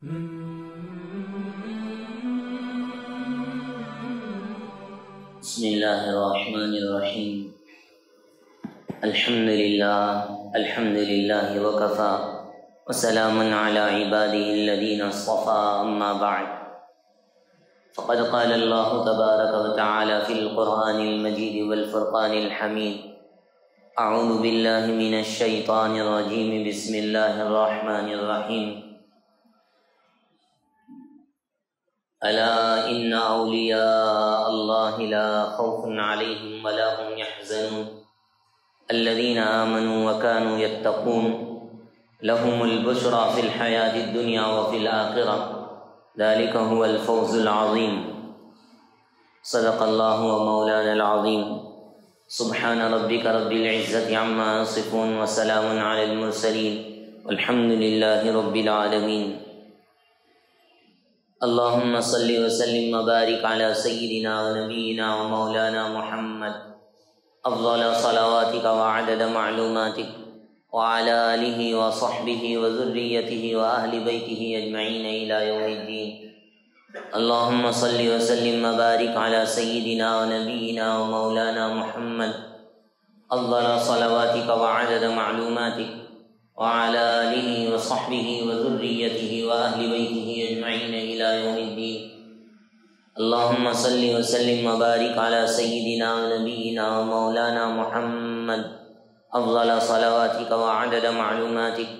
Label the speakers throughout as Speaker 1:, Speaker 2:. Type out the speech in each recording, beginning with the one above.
Speaker 1: بسم اللہ الرحمن الرحیم الحمد للہ وکفا وسلام علی عباده الذین اصطفى اما بعد فقد قال اللہ تبارک وتعالی فی القرآن المجید والفرقان الحمید اعوذ باللہ من الشیطان الرجیم بسم اللہ الرحمن الرحیم الا ان اولیاء اللہ لا خوف علیہم ولا هم يحزنون الذين آمنوا وكانوا يتقون لهم البشرى في الحياة الدنيا وفي الآخرة ذلك هو الفوز العظيم صدق الله ومولانا العظيم سبحان ربك رب العزة عما يصفون وسلام على المرسلين والحمد لله رب العالمين اللهم صل وسلم وبارك على سيدنا ونبينا ومولانا محمد افضل صلواتك وعدد معلوماتك وعلى آله وصحبه وذريته وأهل بيته أجمعين إلى يوم الدين اللهم صل وسلم وبارك على سيدنا ونبينا ومولانا محمد افضل صلواتك وعدد معلوماتك وعلى آله وصحبه وذريته وأهل بيته أجمعين إلى يوم الدين اللهم صل وسلم وبارك على سيدنا ونبينا ومولانا محمد افضل صلواتك وعدد معلوماتك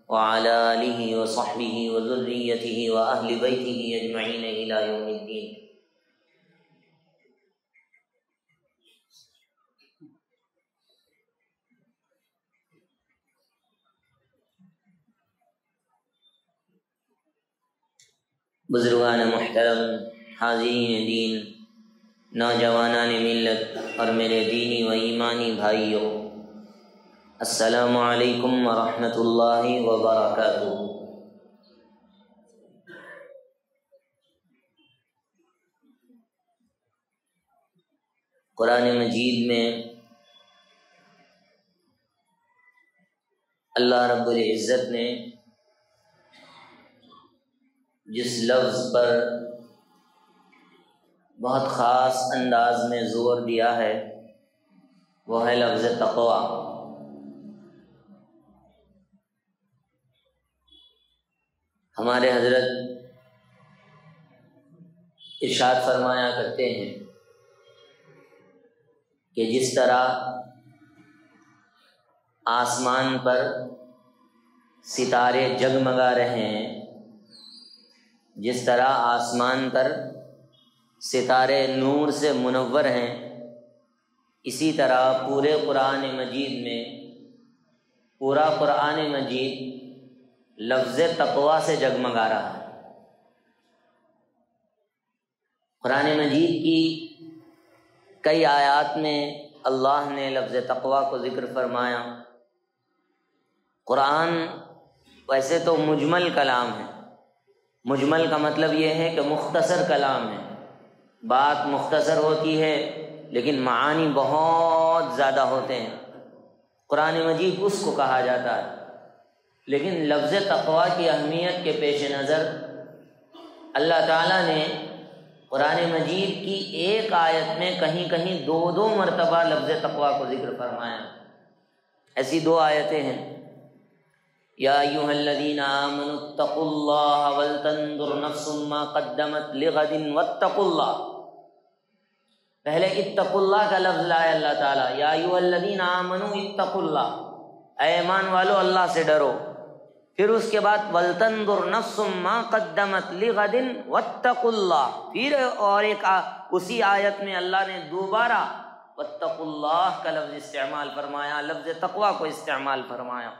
Speaker 1: وعلى آله وصحبه وذريته واهل بيته اجمعين الى يوم الدين بزرگان محترم، حاضرین دین، نوجوانان ملت اور میرے دینی و ایمانی بھائیوں، السلام علیکم ورحمۃ اللہ وبرکاتہ۔ قرآن مجید میں اللہ رب العزت نے جس لفظ پر بہت خاص انداز میں زور دیا ہے وہ ہے لفظ تقوی۔ ہمارے حضرت ارشاد فرمایا کرتے ہیں کہ جس طرح آسمان پر ستارے جگمگا رہے ہیں، جس طرح آسمان پر ستارے نور سے منور ہیں، اسی طرح پورے قرآن مجید میں پورا قرآن مجید لفظ تقوی سے جگمگا رہا ہے۔ قرآن مجید کی کئی آیات میں اللہ نے لفظ تقوی کو ذکر فرمایا۔ قرآن ویسے تو مجمل کلام ہے، مجمل کا مطلب یہ ہے کہ مختصر کلام ہے، بات مختصر ہوتی ہے لیکن معانی بہت زیادہ ہوتے ہیں، قرآن مجید اس کو کہا جاتا ہے۔ لیکن لفظ تقوی کی اہمیت کے پیش نظر اللہ تعالیٰ نے قرآن مجید کی ایک آیت میں کہیں کہیں دو مرتبہ لفظ تقوی کو ذکر فرمایا۔ ایسی دو آیتیں ہیں، یا ایھا الذین آمنوا اتقوا اللہ ولتنظر نفس ما قدمت لغد واتقوا اللہ۔ پہلے اتقوا اللہ کا لفظ لایا اللہ تعالیٰ، یا ایھا الذین آمنوا اتقوا اللہ، اے ایمان والو اللہ سے ڈرو۔ پھر اس کے بعد ولتنظر نفس ما قدمت لغد واتقوا اللہ، پھر اور ایک اسی آیت میں اللہ نے دوبارہ واتقوا اللہ کا لفظ استعمال فرمایا، لفظ تقوی کو استعمال فرمایا۔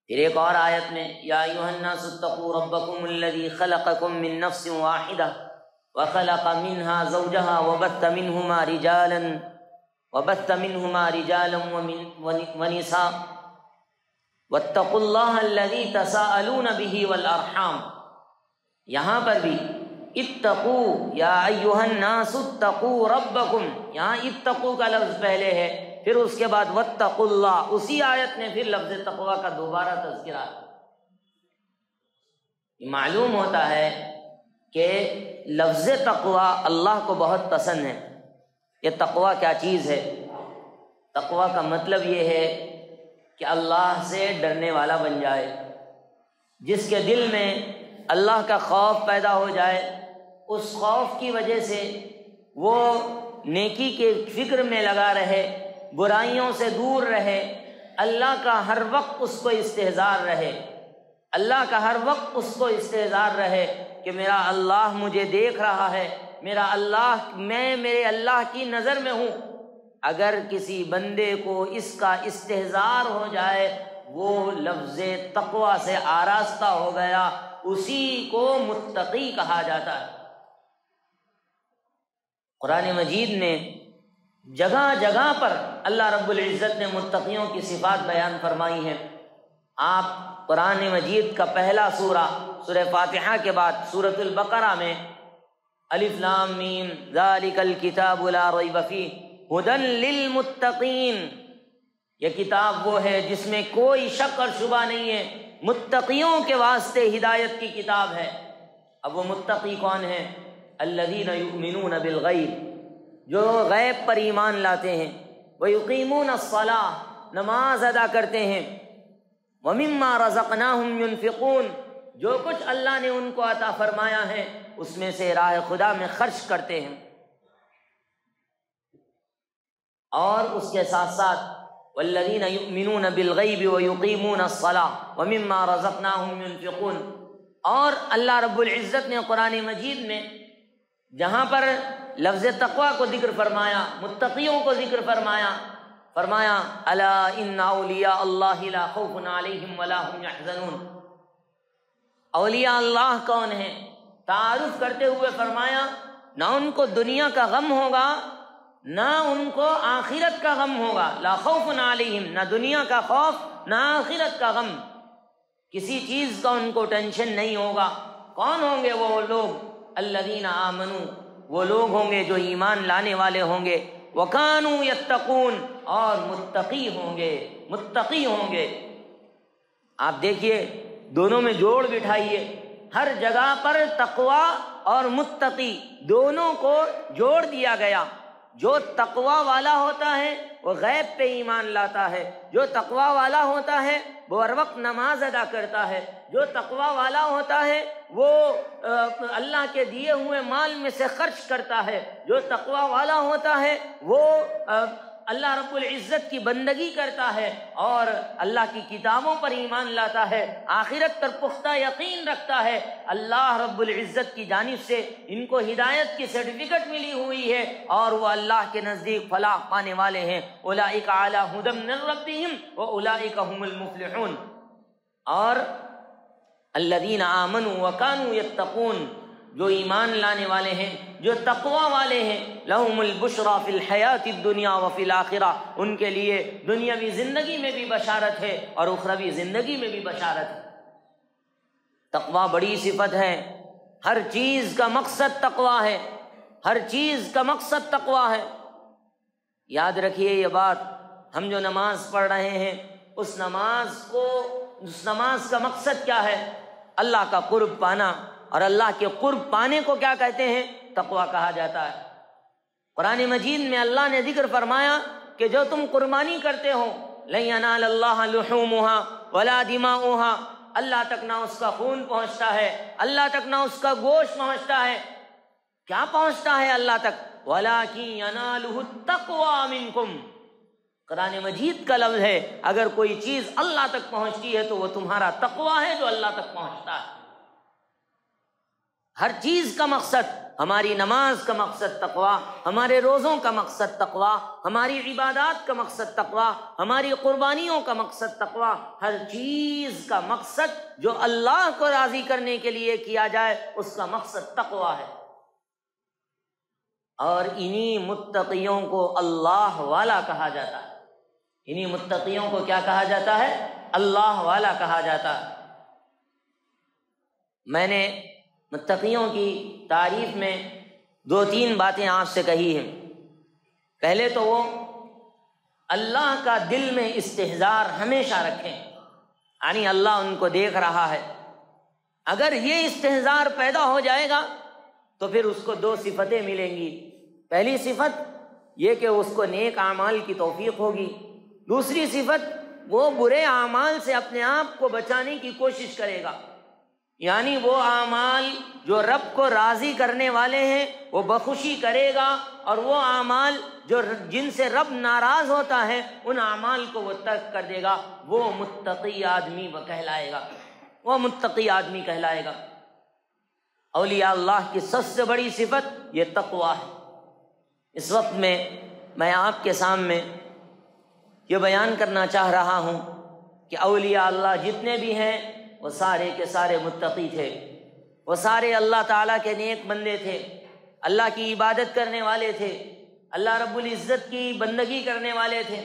Speaker 1: پھر ایک اور آیت میں یا ایھا الناس اتقوا ربکم الذی خلقکم من نفس واحدہ وخلق منها زوجها وبث منهما رجالا ونساء واتقوا اللہ الذی تساءلون به والارحام۔ یہاں پر بھی اتقوا یا ایھا الناس اتقوا ربکم، یہاں اتقوا کا لفظ پہلے ہے، پھر اس کے بعد واتقوا اللہ، اسی آیت میں پھر لفظ تقوی کا دوبارہ تذکرہ ہے۔ معلوم ہوتا ہے کہ لفظ تقوی اللہ کو بہت پسند ہے۔ یہ تقوی کیا چیز ہے؟ تقوی کا مطلب یہ ہے کہ اللہ سے ڈرنے والا بن جائے، جس کے دل میں اللہ کا خوف پیدا ہو جائے، اس خوف کی وجہ سے وہ نیکی کے فکر میں لگا رہے، برائیوں سے دور رہے، اللہ کا ہر وقت اس کو استحضار رہے، اللہ کا ہر وقت اس کو استحضار رہے کہ میرا اللہ مجھے دیکھ رہا ہے، میرا اللہ، میں میرے اللہ کی نظر میں ہوں۔ اگر کسی بندے کو اس کا استحضار ہو جائے، وہ لفظ تقوی سے آراستہ ہو گیا، اسی کو متقی کہا جاتا ہے۔ قرآن مجید نے جگہ جگہ پر اللہ رب العزت نے متقیوں کی صفات بیان فرمائی ہیں۔ آپ قرآن مجید کا پہلا سورہ فاتحہ کے بعد سورۃ البقرہ میں الف لام میم ذالک الکتاب لا ریب فیہ ھدی للمتقین، یہ کتاب وہ ہے جس میں کوئی شک اور شبہ نہیں ہے، متقیوں کے واسطے ہدایت کی کتاب ہے۔ اب وہ متقی کون ہیں؟ الذین یؤمنون بالغیب، جو غیب پر ایمان لاتے ہیں، ویقیمون الصلاۃ، نماز ادا کرتے ہیں، ومما رزقناہم ینفقون، جو کچھ اللہ نے ان کو عطا فرمایا ہے اس میں سے راہ خدا میں خرچ کرتے ہیں۔ اور اس کے ساتھ ساتھ والذین یؤمنون بالغیب ویقیمون الصلاۃ ومما رزقناہم ینفقون، اور اللہ رب العزت نے قرآن مجید میں جہاں پر لفظ تقوی کو ذکر فرمایا، متقیوں کو ذکر فرمایا الا ان اولیاء اللہ لا خوف علیہم ولا هم یحزنون۔ اولیاء اللہ کون ہیں؟ تعارف کرتے ہوئے فرمایا نہ ان کو دنیا کا غم ہوگا، نہ ان کو آخرت کا غم ہوگا، لا خوف علیہم، نہ دنیا کا خوف نہ آخرت کا غم، کسی چیز کا ان کو ٹینشن نہیں ہوگا۔ کون ہوں گے وہ لوگ؟ الذین آمنوا، وہ لوگ ہوں گے جو ایمان لانے والے ہوں گے، وکانوا یتقون، اور متقی ہوں گے۔ آپ دیکھیے دونوں میں جوڑ بٹھائیے، ہر جگہ پر تقوی اور متقی دونوں کو جوڑ دیا گیا۔ جو تقوی والا ہوتا ہے وہ غیب پہ ایمان لاتا ہے، جو تقوی والا ہوتا ہے وہ ہر وقت نماز ادا کرتا ہے، جو تقوی والا ہوتا ہے وہ اللہ کے دیے ہوئے مال میں سے خرچ کرتا ہے، جو تقوی والا ہوتا ہے وہ اللہ رب العزت کی بندگی کرتا ہے اور اللہ کی کتابوں پر ایمان لاتا ہے، آخرت پر پختہ یقین رکھتا ہے۔ اللہ رب العزت کی جانب سے ان کو ہدایت کی سرٹیفکیٹ ملی ہوئی ہے اور وہ اللہ کے نزدیک فلاح پانے والے ہیں۔ اولئک علی ھدی من ربہم واولئک هم المفلحون۔ اور الذین آمنوا وکانوا یتقون، جو ایمان لانے والے ہیں، جو تقوی والے ہیں، لہم البشری فی الحیات الدنیا وفی الآخرہ، ان کے لیے دنیاوی زندگی میں بھی بشارت ہے اور اخروی زندگی میں بھی بشارت ہے۔ تقوی بڑی صفت ہے، ہر چیز کا مقصد تقوی ہے، ہر چیز کا مقصد تقوی ہے۔ یاد رکھیے یہ بات، ہم جو نماز پڑھ رہے ہیں اس نماز کا مقصد کیا ہے؟ اللہ کا قرب پانا، اور اللہ کے قرب پانے کو کیا کہتے ہیں؟ تقوی کہا جاتا ہے۔ قرآن مجید میں اللہ نے ذکر فرمایا کہ جو تم قربانی کرتے ہو لن ینال اللہ لحومها ولا دماؤها، اللہ تک نہ اس کا خون پہنچتا ہے، اللہ تک نہ اس کا گوشت پہنچتا ہے۔ کیا پہنچتا ہے اللہ تک؟ ولکن ینالہ التقوی منکم، قرآن مجید کا لفظ ہے، اگر کوئی چیز اللہ تک پہنچتی ہے تو وہ تمہارا تقوی ہے جو اللہ تک پہنچتا ہے۔ ہر چیز کا مقصد، ہماری نماز کا مقصد تقوی، ہمارے روزوں کا مقصد تقوی، ہماری عبادات کا مقصد تقوی، ہماری قربانیوں کا مقصد تقوی، ہر چیز کا مقصد جو اللہ کو راضی کرنے کے لیے کیا جائے اس کا مقصد تقوی ہے۔ اور انہی متقیوں کو اللہ والا کہا جاتا ہے، انہی متقیوں کو کیا کہا جاتا ہے؟ اللہ والا کہا جاتا ہے۔ میں نے متقیوں کی تعریف میں 2-3 باتیں آپ سے کہی ہیں۔ پہلے تو وہ اللہ کا دل میں استحضار ہمیشہ رکھیں، یعنی اللہ ان کو دیکھ رہا ہے، اگر یہ استحضار پیدا ہو جائے گا تو پھر اس کو دو صفتیں ملیں گی. پہلی صفت یہ کہ اس کو نیک اعمال کی توفیق ہوگی. دوسری صفت وہ برے اعمال سے اپنے آپ کو بچانے کی کوشش کرے گا. یعنی وہ اعمال جو رب کو راضی کرنے والے ہیں وہ بخوشی کرے گا، اور وہ اعمال جو جن سے رب ناراض ہوتا ہے ان اعمال کو وہ ترک کر دے گا. وہ متقی آدمی وہ کہلائے گا، وہ متقی آدمی کہلائے گا. اولیاء اللہ کی سب سے بڑی صفت یہ تقویٰ ہے. اس وقت میں آپ کے سامنے یہ بیان کرنا چاہ رہا ہوں کہ اولیاء اللہ جتنے بھی ہیں وہ سارے کے سارے متقی تھے. وہ سارے اللہ تعالیٰ کے نیک بندے تھے، اللہ کی عبادت کرنے والے تھے، اللہ رب العزت کی بندگی کرنے والے تھے.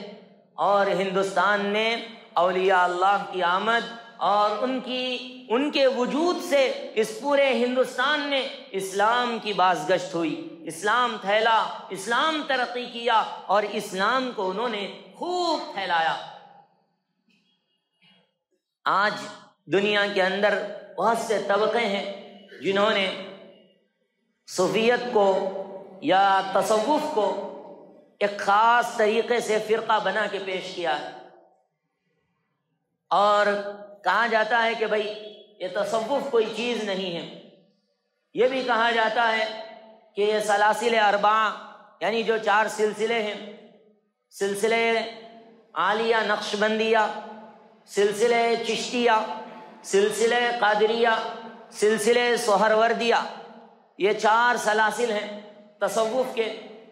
Speaker 1: اور ہندوستان میں اولیاء اللہ کی آمد اور ان کے وجود سے اس پورے ہندوستان میں اسلام کی بازگشت ہوئی. اسلام پھیلا، اسلام ترقی کیا، اور اسلام کو انہوں نے خوب پھیلایا. آج دنیا کے اندر بہت سے طبقے ہیں جنہوں نے صوفیت کو یا تصوف کو ایک خاص طریقے سے فرقہ بنا کے پیش کیا ہے، اور کہا جاتا ہے کہ بھائی یہ تصوف کوئی چیز نہیں ہے. یہ بھی کہا جاتا ہے کہ یہ سلاسل اربعہ یعنی جو 4 سلسلے ہیں، سلسلے عالیہ نقشبندیہ، سلسلے چشتیہ، سلسلے قادریہ، سلسلے سہروردیہ، یہ 4 سلاسل ہیں تصوف کے.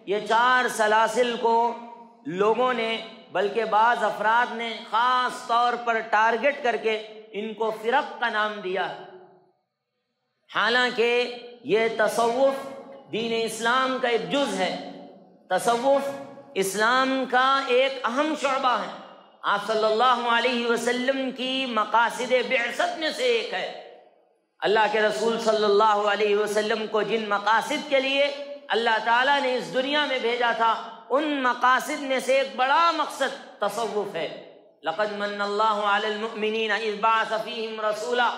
Speaker 1: یہ 4 سلاسل کو لوگوں نے، بلکہ بعض افراد نے خاص طور پر ٹارگٹ کر کے ان کو فرق کا نام دیا. حالانکہ یہ تصوف دین اسلام کا ایک جز ہے. تصوف اسلام کا ایک اہم شعبہ ہے. آپ صلی اللہ علیہ وسلم کی مقاصد بعثت میں سے ایک ہے. اللہ کے رسول صلی اللہ علیہ وسلم کو جن مقاصد کے لیے اللہ تعالیٰ نے اس دنیا میں بھیجا تھا، ان مقاصد میں سے ایک بڑا مقصد تصوف ہے. لقد من اللہ علی المؤمنین اذ بعث فیہم رسولا.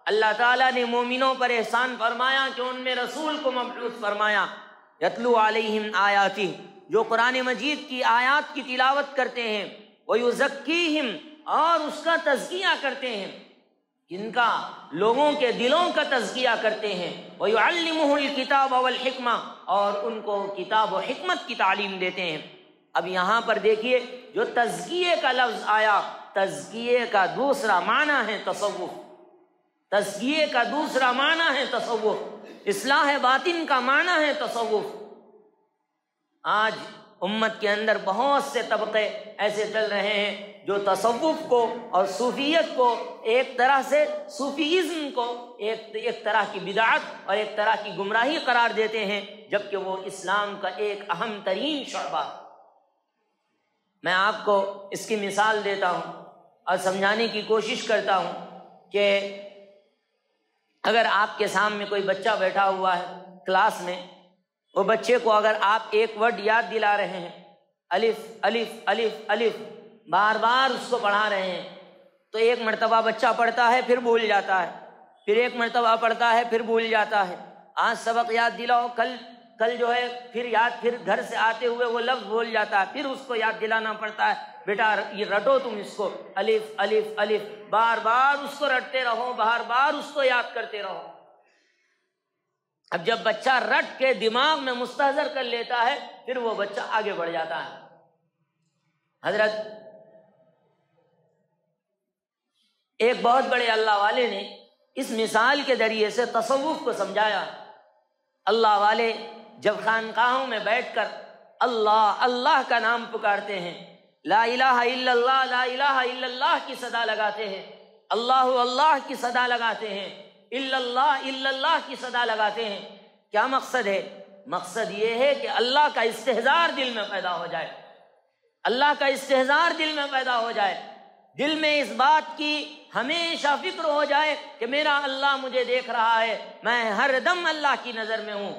Speaker 1: اللہ تعالیٰ نے مومنوں پر احسان فرمایا کہ ان میں رسول کو مبعوث فرمایا. یتلو علیہم آیاتہ، جو قرآن مجید کی آیات کی تلاوت کرتے ہیں، ویزکیہم، اور اس کا تزکیہ کرتے ہیں، جن کا لوگوں کے دلوں کا تزکیہ کرتے ہیں. وَيُعَلِّمُهُ الْكِتَابَ وَالْحِكْمَةَ، اور ان کو کتاب و حکمت کی تعلیم دیتے ہیں. اب یہاں پر دیکھیے جو تزکیے کا لفظ آیا، تزکیے کا دوسرا معنی ہے تصوف. تزکیے کا دوسرا معنی ہے تصوف. اصلاح باطن کا معنی ہے تصوف. آج امت کے اندر بہت سے طبقے ایسے چل رہے ہیں جو تصوف کو اور صوفیت کو ایک طرح سے، صوفیزم کو ایک طرح کی بدعت اور ایک طرح کی گمراہی قرار دیتے ہیں، جبکہ وہ اسلام کا ایک اہم ترین شعبہ. میں آپ کو اس کی مثال دیتا ہوں اور سمجھانے کی کوشش کرتا ہوں کہ اگر آپ کے سامنے کوئی بچہ بیٹھا ہوا ہے کلاس میں، وہ بچے کو اگر آپ ایک ورڈ یاد دلا رہے ہیں، الف الف الف الف، بار بار اس کو پڑھا رہے ہیں، تو ایک مرتبہ بچہ پڑھتا ہے پھر بھول جاتا ہے، پھر ایک مرتبہ پڑھتا ہے پھر بھول جاتا ہے. آج سبق یاد دلاؤ، کل جو ہے پھر گھر سے آتے ہوئے وہ لفظ بھول جاتا ہے، پھر اس کو یاد دلانا پڑتا ہے، بیٹا یہ رٹو تم اس کو، الف الف الف، بار بار اس کو رٹتے رہو، بار بار اس کو یاد کرتے رہو. اب جب بچہ رٹ کے دماغ میں مستحضر کر لیتا ہے پھر وہ بچہ آگے بڑھ جاتا ہے. حضرت ایک بہت بڑے اللہ والے نے اس مثال کے ذریعے سے تصوف کو سمجھایا. اللہ والے جب خانقاہوں میں بیٹھ کر اللہ اللہ کا نام پکارتے ہیں، لا الہ الا اللہ لا الہ الا اللہ کی صدا لگاتے ہیں، اللہ اللہ کی صدا لگاتے ہیں، الا اللہ کی صدا لگاتے ہیں، کیا مقصد ہے؟ مقصد یہ ہے کہ اللہ کا استحضار دل میں پیدا ہو جائے، اللہ کا استحضار دل میں پیدا ہو جائے، دل میں اس بات کی ہمیشہ فکر ہو جائے کہ میرا اللہ مجھے دیکھ رہا ہے، میں ہر دم اللہ کی نظر میں ہوں،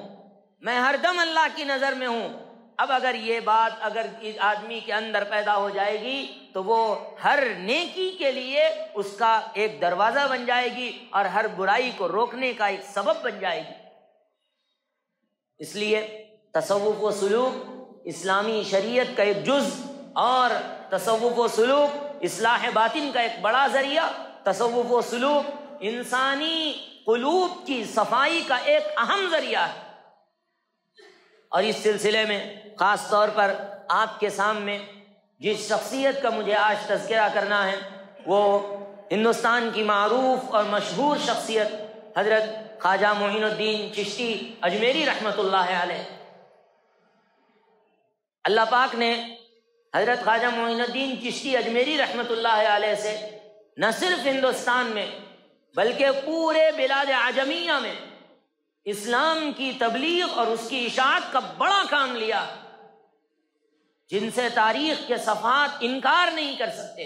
Speaker 1: میں ہر دم اللہ کی نظر میں ہوں. اب اگر یہ بات اگر آدمی کے اندر پیدا ہو جائے گی تو وہ ہر نیکی کے لیے اس کا ایک دروازہ بن جائے گی اور ہر برائی کو روکنے کا ایک سبب بن جائے گی۔ اس لیے تصوف و سلوک اسلامی شریعت کا ایک جز، اور تصوف و سلوک اصلاح باطن کا ایک بڑا ذریعہ، تصوف و سلوک انسانی قلوب کی صفائی کا ایک اہم ذریعہ ہے۔ اور اس سلسلے میں خاص طور پر آپ کے سامنے جس شخصیت کا مجھے آج تذکرہ کرنا ہے وہ ہندوستان کی معروف اور مشہور شخصیت حضرت خواجہ معین الدین چشتی اجمیری رحمۃ اللہ علیہ۔ اللہ پاک نے حضرت خواجہ معین الدین چشتی اجمیری رحمۃ اللہ علیہ سے نہ صرف ہندوستان میں بلکہ پورے بلاد عجمیہ میں اسلام کی تبلیغ اور اس کی اشاعت کا بڑا کام لیا، جن سے تاریخ کے صفحات انکار نہیں کر سکتے۔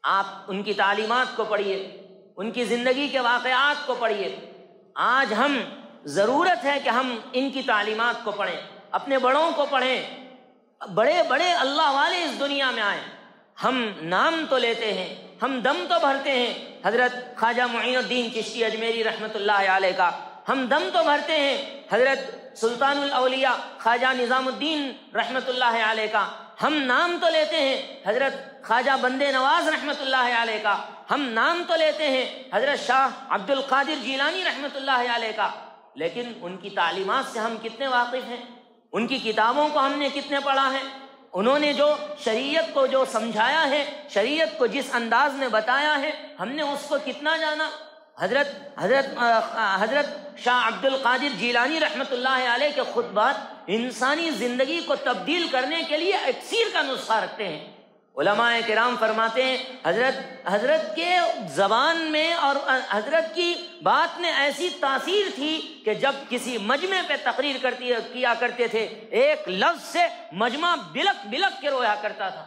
Speaker 1: آپ ان کی تعلیمات کو پڑھیے، ان کی زندگی کے واقعات کو پڑھیے۔ آج ہم ضرورت ہے کہ ہم ان کی تعلیمات کو پڑھیں، اپنے بڑوں کو پڑھیں۔ بڑے بڑے اللہ والے اس دنیا میں آئے، ہم نام تو لیتے ہیں، ہم دم تو بھرتے ہیں حضرت خواجہ معین الدین چشتی اجمیری رحمۃ اللہ علیہ کا، ہم دم تو بھرتے ہیں حضرت سلطان الاولیاء خواجہ نظام الدین رحمۃ اللہ علیہ کا، ہم نام تو لیتے ہیں حضرت خواجہ بندے نواز رحمۃ اللہ علیہ کا، ہم نام تو لیتے ہیں حضرت شاہ عبد القادر جیلانی رحمۃ اللہ علیہ کا، لیکن ان کی تعلیمات سے ہم کتنے واقف ہیں؟ ان کی کتابوں کو ہم نے کتنے پڑھا ہے؟ انہوں نے جو شریعت کو جو سمجھایا ہے، شریعت کو جس انداز میں بتایا ہے، ہم نے اس کو کتنا جانا؟ حضرت شاہ عبد القادر جیلانی رحمۃ اللہ علیہ کے خطبات انسانی زندگی کو تبدیل کرنے کے لیے اکسیر کا نسخہ رکھتے ہیں۔ علماء کرام فرماتے ہیں حضرت کے زبان میں اور حضرت کی بات میں ایسی تاثیر تھی کہ جب کسی مجمع پہ تقریر کیا کرتے تھے، ایک لفظ سے مجمع بلک بلک کے رویا کرتا تھا۔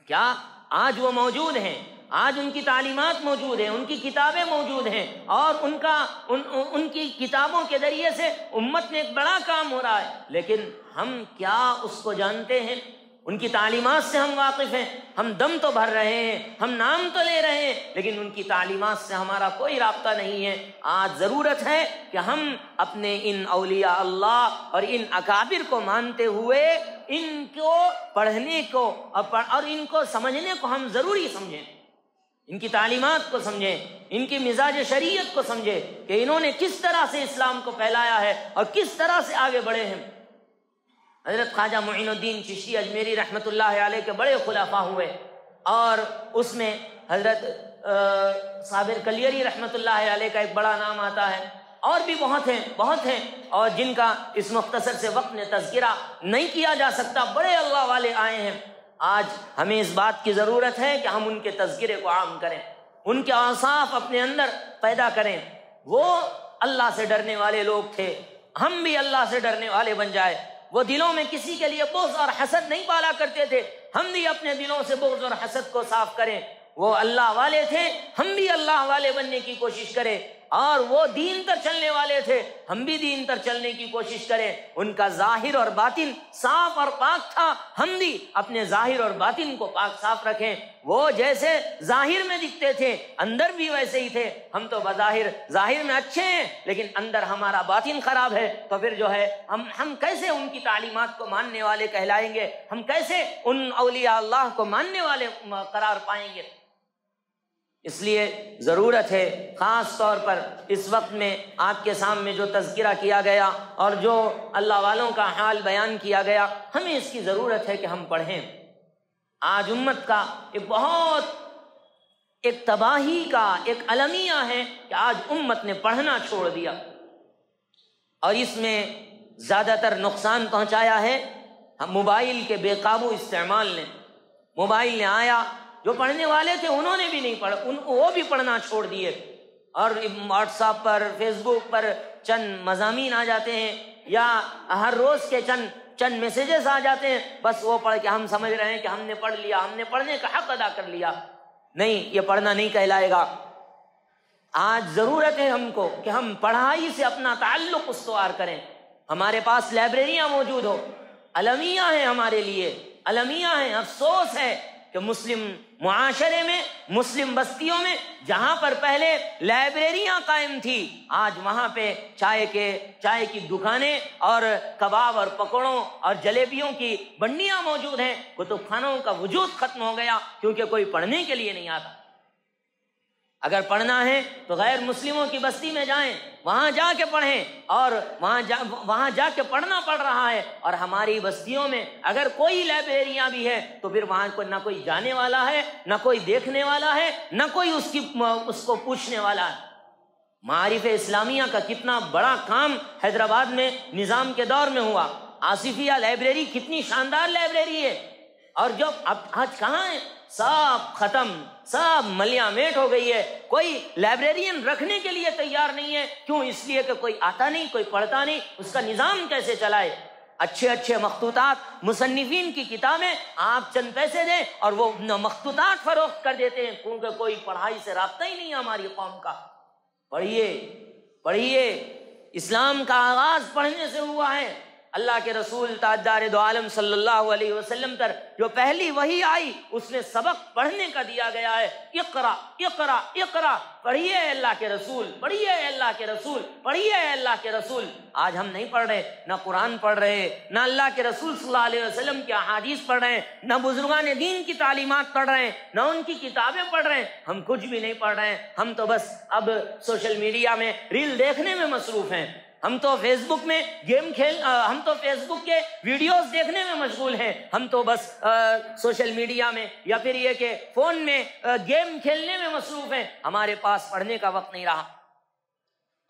Speaker 1: کیا آج وہ موجود ہیں؟ آج ان کی تعلیمات موجود ہیں، ان کی کتابیں موجود ہیں، اور ان کی کتابوں کے ذریعے سے امت میں ایک بڑا کام ہو رہا ہے، لیکن ہم کیا اس کو جانتے ہیں؟ ان کی تعلیمات سے ہم واقف ہیں، ہم دم تو بھر رہے ہیں، ہم نام تو لے رہے ہیں، لیکن ان کی تعلیمات سے ہمارا کوئی رابطہ نہیں ہے۔ آج ضرورت ہے کہ ہم اپنے ان اولیاء اللہ اور ان اکابر کو مانتے ہوئے ان کو پڑھنے کو اور ان کو سمجھنے کو ہم ضروری سمجھیں، ان کی تعلیمات کو سمجھیں، ان کی مزاج شریعت کو سمجھیں کہ انہوں نے کس طرح سے اسلام کو پھیلایا ہے اور کس طرح سے آگے بڑھے ہیں۔ حضرت خواجہ معین الدین چشتی اجمیری رحمۃ اللہ علیہ کے بڑے خلفاء ہوئے، اور اس میں حضرت صابر کلیری رحمۃ اللہ علیہ کا ایک بڑا نام آتا ہے، اور بھی بہت ہیں اور جن کا اس مختصر سے وقت میں تذکرہ نہیں کیا جا سکتا۔ بڑے اللہ والے آئے ہیں۔ آج ہمیں اس بات کی ضرورت ہے کہ ہم ان کے تذکرے کو عام کریں، ان کے اوصاف اپنے اندر پیدا کریں۔ وہ اللہ سے ڈرنے والے لوگ تھے، ہم بھی اللہ سے ڈرنے والے بن جائے۔ وہ دلوں میں کسی کے لیے بغض اور حسد نہیں پالا کرتے تھے، ہم بھی اپنے دلوں سے بغض اور حسد کو صاف کریں۔ وہ اللہ والے تھے، ہم بھی اللہ والے بننے کی کوشش کریں، اور وہ دین پر چلنے والے تھے، ہم بھی دین پر چلنے کی کوشش کریں۔ ان کا ظاہر اور باطن صاف اور پاک تھا، ہم بھی اپنے ظاہر اور باطن کو پاک صاف رکھیں۔ وہ جیسے ظاہر میں دکھتے تھے اندر بھی ویسے ہی تھے۔ ہم تو ظاہر میں اچھے ہیں لیکن اندر ہمارا باطن خراب ہے، تو پھر جو ہے ہم کیسے ان کی تعلیمات کو ماننے والے کہلائیں گے؟ ہم کیسے ان اولیاء اللہ کو ماننے والے قرار پائیں گے؟ اس لیے ضرورت ہے خاص طور پر اس وقت میں آپ کے سامنے جو تذکرہ کیا گیا اور جو اللہ والوں کا حال بیان کیا گیا، ہمیں اس کی ضرورت ہے کہ ہم پڑھیں۔ آج امت کا ایک تباہی کا ایک المیہ ہے کہ آج امت نے پڑھنا چھوڑ دیا، اور اس میں زیادہ تر نقصان پہنچایا ہے موبائل کے بے قابو استعمال نے۔ موبائل نے آیا، جو پڑھنے والے تھے انہوں نے بھی نہیں پڑھا، وہ بھی پڑھنا چھوڑ دیے، اور واٹس ایپ پر فیس بک پر چند مضامین آ جاتے ہیں، یا ہر روز کے چند میسیجز آ جاتے ہیں، بس وہ پڑھ کے ہم سمجھ رہے ہیں کہ ہم نے پڑھ لیا، ہم نے پڑھنے کا حق ادا کر لیا۔ نہیں، یہ پڑھنا نہیں کہلائے گا۔ آج ضرورت ہے ہم کو کہ ہم پڑھائی سے اپنا تعلق استوار کریں، ہمارے پاس لائبریریاں موجود ہو، المیہ ہیں ہمارے لیے، المیہ ہیں۔ افسوس ہے کہ مسلم معاشرے میں، مسلم بستیوں میں جہاں پر پہلے لائبریریاں قائم تھی، آج وہاں پہ چائے کی دکانیں اور کباب اور پکوڑوں اور جلیبیوں کی بنڈیاں موجود ہیں۔ کتب خانوں کا وجود ختم ہو گیا کیونکہ کوئی پڑھنے کے لیے نہیں آتا۔ اگر پڑھنا ہے تو غیر مسلموں کی بستی میں جائیں، وہاں جا کے پڑھیں، اور وہاں جا کے پڑھنا پڑ رہا ہے۔ اور ہماری بستیوں میں اگر کوئی لائبریریاں بھی ہے تو پھر وہاں نہ کوئی جانے والا ہے، نہ کوئی دیکھنے والا ہے، نہ کوئی اس کو پوچھنے والا ہے۔ معارف اسلامیہ کا کتنا بڑا کام حیدرآباد میں نظام کے دور میں ہوا۔ آصفیہ لائبریری کتنی شاندار لائبریری ہے، اور جو اب آج کہاں ہے؟ سب ختم، سب ملیاں میٹ ہو گئی ہے۔ کوئی لائبریرین رکھنے کے لیے تیار نہیں ہے۔ کیوں؟ اس لیے کہ کوئی آتا نہیں، کوئی پڑھتا نہیں، اس کا نظام کیسے چلائے؟ اچھے مخطوطات، مصنفین کی کتابیں آپ چند پیسے دیں اور وہ مخطوطات فروخت کر دیتے ہیں، کیونکہ کوئی پڑھائی سے رابطہ ہی نہیں ہے ہماری قوم کا۔ پڑھیے، اسلام کا آغاز پڑھنے سے ہوا ہے۔ اللہ کے رسول تاجدار دو عالم صلی اللہ علیہ وسلم پر جو پہلی وحی آئی اس میں سبق پڑھنے کا دیا گیا ہے۔ اقرا اقرا اقرا، پڑھیے اللہ کے رسول، پڑھیے اللہ کے رسول، پڑھیے اللہ کے رسول۔ آج ہم نہیں پڑھ رہے، نہ قرآن پڑھ رہے، نہ اللہ کے رسول صلی اللہ علیہ وسلم کی احادیث پڑھ رہے ہیں، نہ بزرگان دین کی تعلیمات پڑھ رہے ہیں، نہ ان کی کتابیں پڑھ رہے ہیں۔ ہم کچھ بھی نہیں پڑھ رہے ہیں، ہم تو بس اب سوشل میڈیا میں ریل دیکھنے میں مصروف ہیں، ہم تو فیس بک میں ہم تو فیس بک کے ویڈیوز دیکھنے میں مشغول ہیں، ہم تو بس سوشل میڈیا میں یا پھر یہ کہ فون میں گیم کھیلنے میں مصروف ہیں، ہمارے پاس پڑھنے کا وقت نہیں رہا۔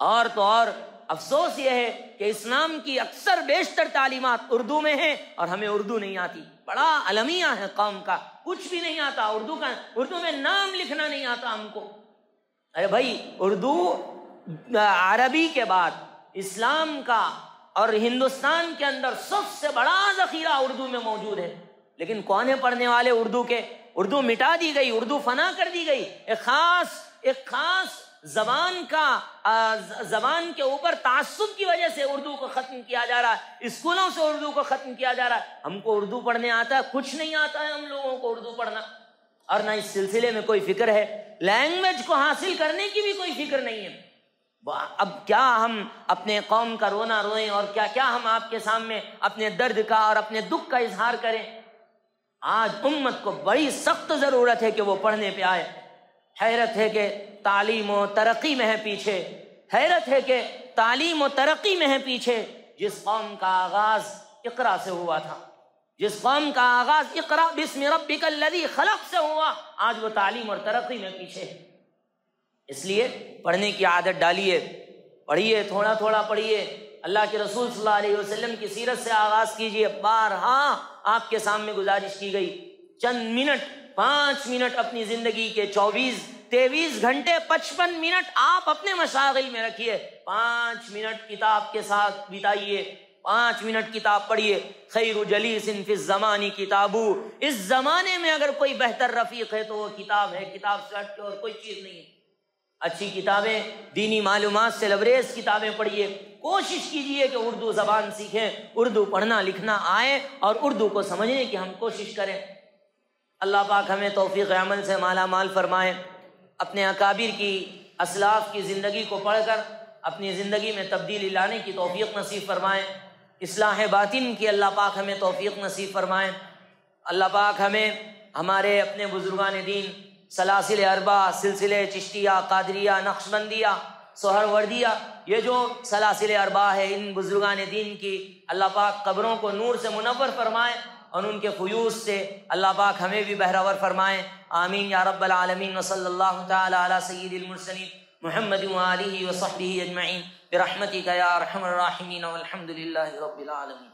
Speaker 1: اور تو اور افسوس یہ ہے کہ اسلام کی اکثر بیشتر تعلیمات اردو میں ہیں اور ہمیں اردو نہیں آتی۔ بڑا المیہ ہے قوم کا، کچھ بھی نہیں آتا، اردو میں نام لکھنا نہیں آتا ہم کو۔ ارے بھائی، اردو عربی کے بعد اسلام کا اور ہندوستان کے اندر سب سے بڑا ذخیرہ اردو میں موجود ہے، لیکن کون ہے پڑھنے والے اردو کے؟ اردو مٹا دی گئی، اردو فنا کر دی گئی۔ ایک خاص زبان کے اوپر تعصب کی وجہ سے اردو کو ختم کیا جا رہا ہے، اسکولوں سے اردو کو ختم کیا جا رہا ہے۔ ہم کو اردو پڑھنے آتا ہے؟ کچھ نہیں آتا ہے ہم لوگوں کو اردو پڑھنا، اور نہ اس سلسلے میں کوئی فکر ہے، لینگویج کو حاصل کرنے کی بھی کوئی فکر نہیں ہے۔ اب کیا ہم اپنے قوم کا رونا روئیں، اور کیا ہم آپ کے سامنے اپنے درد کا اور اپنے دکھ کا اظہار کریں؟ آج امت کو بڑی سخت ضرورت ہے کہ وہ پڑھنے پہ آئے۔ حیرت ہے کہ تعلیم و ترقی میں ہے پیچھے، حیرت ہے کہ تعلیم و ترقی میں ہے پیچھے۔ جس قوم کا آغاز اقرا سے ہوا تھا، جس قوم کا آغاز اقرا بسم ربک الذی خلق سے ہوا، آج وہ تعلیم اور ترقی میں پیچھے ہے۔ اس لیے پڑھنے کی عادت ڈالیے، پڑھیے، تھوڑا تھوڑا پڑھیے۔ اللہ کے رسول صلی اللہ علیہ وسلم کی سیرت سے آغاز کیجیے۔ بارہا آپ کے سامنے گزارش کی گئی، چند منٹ، 5 منٹ اپنی زندگی کے 23 گھنٹے 55 منٹ آپ اپنے مشاغل میں رکھیے، 5 منٹ کتاب کے ساتھ بتائیے، 5 منٹ کتاب پڑھیے۔ خیر جلیس فی الزمان کتابو، اس زمانے میں اگر کوئی بہتر رفیق ہے تو وہ کتاب ہے، کتاب سے ہٹ کے اور کوئی چیز نہیں ہے۔ اچھی کتابیں، دینی معلومات سے لبریز کتابیں پڑھیے، کوشش کیجئے کہ اردو زبان سیکھیں، اردو پڑھنا لکھنا آئے اور اردو کو سمجھنے کی ہم کوشش کریں۔ اللہ پاک ہمیں توفیق عمل سے مالا مال فرمائے، اپنے اکابر کی اسلاف کی زندگی کو پڑھ کر اپنی زندگی میں تبدیلی لانے کی توفیق نصیب فرمائے، اصلاح باطن کی اللہ پاک ہمیں توفیق نصیب فرمائے۔ اللہ پاک ہمیں ہمارے اپنے بزرگان دین سلاسل اربع، سلسلے چشتیہ، قادریہ، نقشبندیہ، سہروردیہ، یہ جو سلاسل اربع ہے، ان بزرگان دین کی اللہ پاک قبروں کو نور سے منور فرمائے اور ان کے فیوض سے اللہ پاک ہمیں بھی بہرور فرمائے۔ آمین یا رب العالمین۔ وصلی اللہ تعالی علی سید المرسلین محمد وآلہ وصحبہ اجمعین برحمتک یا ارحم الراحمین والحمد للہ رب العالمین۔